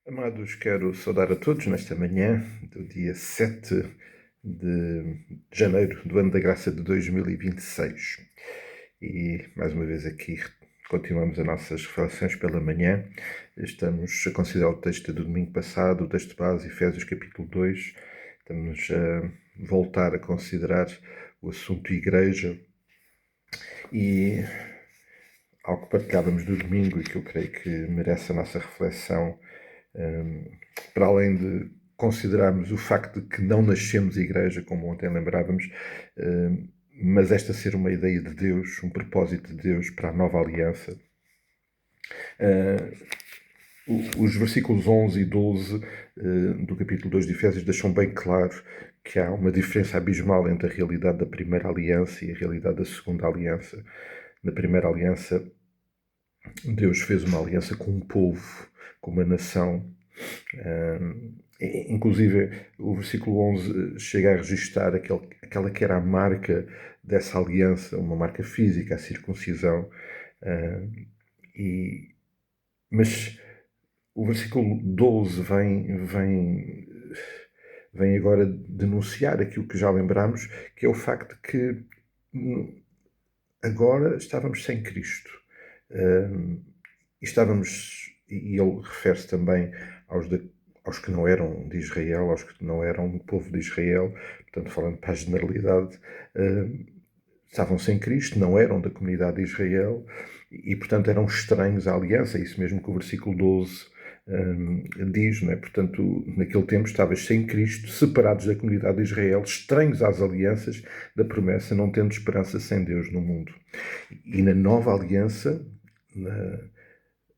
Amados, quero saudar a todos nesta manhã do dia 7 de janeiro do ano da graça de 2026. E mais uma vez aqui continuamos as nossas reflexões pela manhã. Estamos a considerar o texto do domingo passado, o texto base, Efésios capítulo 2. Estamos a voltar a considerar o assunto igreja e algo que partilhávamos do domingo e que eu creio que merece a nossa reflexão, para além de considerarmos o facto de que não nascemos igreja, como ontem lembrávamos, mas esta ser uma ideia de Deus, um propósito de Deus para a nova aliança. Os versículos 11 e 12 do capítulo 2 de Efésios deixam bem claro que há uma diferença abismal entre a realidade da primeira aliança e a realidade da segunda aliança. Na primeira aliança, Deus fez uma aliança com um povo, com uma nação. Inclusive, o versículo 11 chega a registrar aquela que era a marca dessa aliança, uma marca física, a circuncisão. Mas o versículo 12 vem agora denunciar aquilo que já lembramos, que é o facto de que agora estávamos sem Cristo. E ele refere-se também aos que não eram de Israel, aos que não eram do povo de Israel, portanto, falando para a generalidade, estavam sem Cristo, não eram da comunidade de Israel e, portanto, eram estranhos à aliança. É isso mesmo que o versículo 12 diz, não é? Portanto, naquele tempo estavas sem Cristo, separados da comunidade de Israel, estranhos às alianças da promessa, não tendo esperança sem Deus no mundo. E na nova aliança,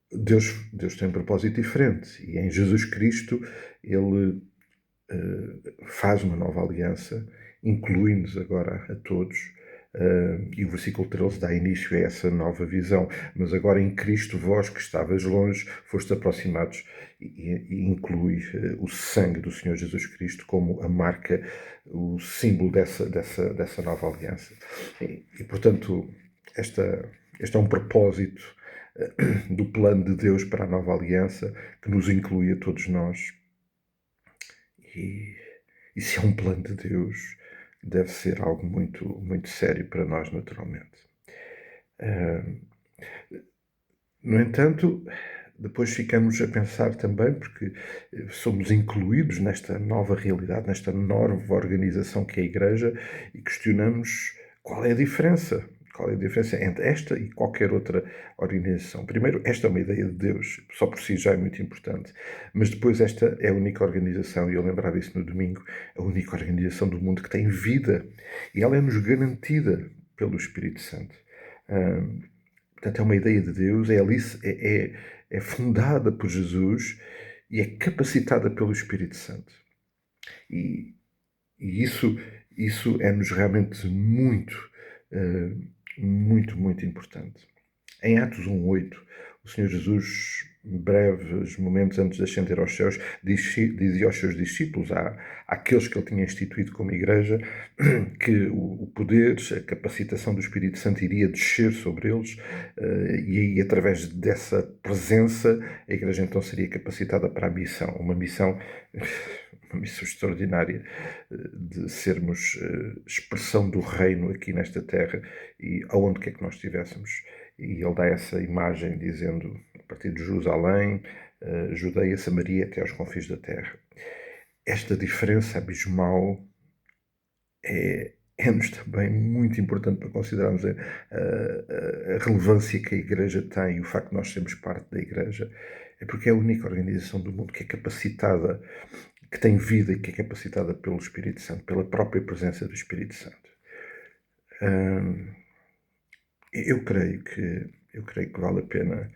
Deus tem um propósito diferente. E em Jesus Cristo, Ele faz uma nova aliança, inclui-nos agora a todos. E o versículo 13 dá início a essa nova visão. Mas agora em Cristo, vós que estavas longe, foste aproximados, e inclui o sangue do Senhor Jesus Cristo como a marca, o símbolo dessa nova aliança. E portanto, este é um propósito do plano de Deus para a nova aliança, que nos inclui a todos nós. E se é um plano de Deus, deve ser algo muito, muito sério para nós, naturalmente. No entanto, depois ficamos a pensar também, porque somos incluídos nesta nova realidade, nesta nova organização que é a Igreja, e questionamos qual é a diferença. Qual é a diferença entre esta e qualquer outra organização? Primeiro, esta é uma ideia de Deus, só por si já é muito importante. Mas depois esta é a única organização, e eu lembrava isso no domingo, a única organização do mundo que tem vida. E ela é-nos garantida pelo Espírito Santo. Portanto, é uma ideia de Deus, é fundada por Jesus e é capacitada pelo Espírito Santo. E isso é-nos realmente muito, muito importante. Em Atos 1:8, o Senhor Jesus, breves momentos antes de ascender aos céus, dizia aos seus discípulos, àqueles que ele tinha instituído como igreja, que o poder, a capacitação do Espírito Santo iria descer sobre eles, e aí, através dessa presença, a igreja então seria capacitada para a missão. Uma missão extraordinária, de sermos expressão do reino aqui nesta terra e aonde quer que nós estivéssemos. E ele dá essa imagem dizendo, a partir de Jerusalém, Judeia, Samaria, até aos confins da terra. Esta diferença abismal é-nos também muito importante para considerarmos a relevância que a Igreja tem e o facto de nós sermos parte da Igreja. É porque é a única organização do mundo que é capacitada, que tem vida e que é capacitada pelo Espírito Santo, pela própria presença do Espírito Santo. Eu creio que vale a pena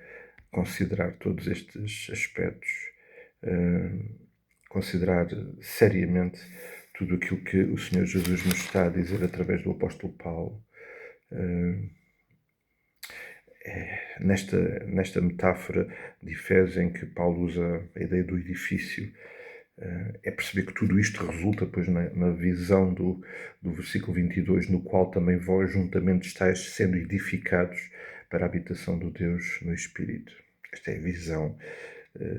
considerar todos estes aspectos, considerar seriamente tudo aquilo que o Senhor Jesus nos está a dizer através do apóstolo Paulo. Nesta metáfora de Efésios, em que Paulo usa a ideia do edifício, é perceber que tudo isto resulta depois na visão do versículo 22, no qual também vós juntamente estáis sendo edificados para a habitação do Deus no Espírito. Esta é a visão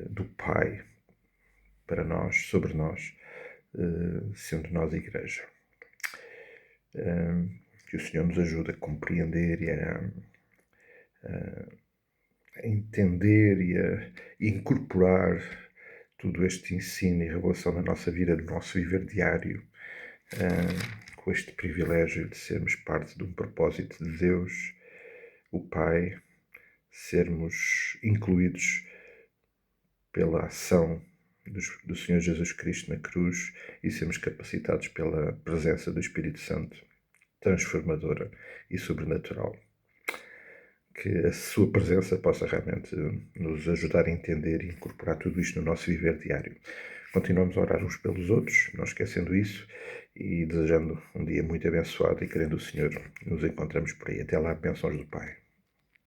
do Pai, para nós, sobre nós, sendo nós a Igreja. Que o Senhor nos ajude a compreender e a entender e a incorporar todo este ensino e revelação na nossa vida, no nosso viver diário, com este privilégio de sermos parte de um propósito de Deus, o Pai, sermos incluídos pela ação do Senhor Jesus Cristo na cruz e sermos capacitados pela presença do Espírito Santo, transformadora e sobrenatural. Que a sua presença possa realmente nos ajudar a entender e incorporar tudo isto no nosso viver diário. Continuamos a orar uns pelos outros, não esquecendo isso, e desejando um dia muito abençoado e querendo o Senhor, nos encontramos por aí. Até lá, bênçãos do Pai.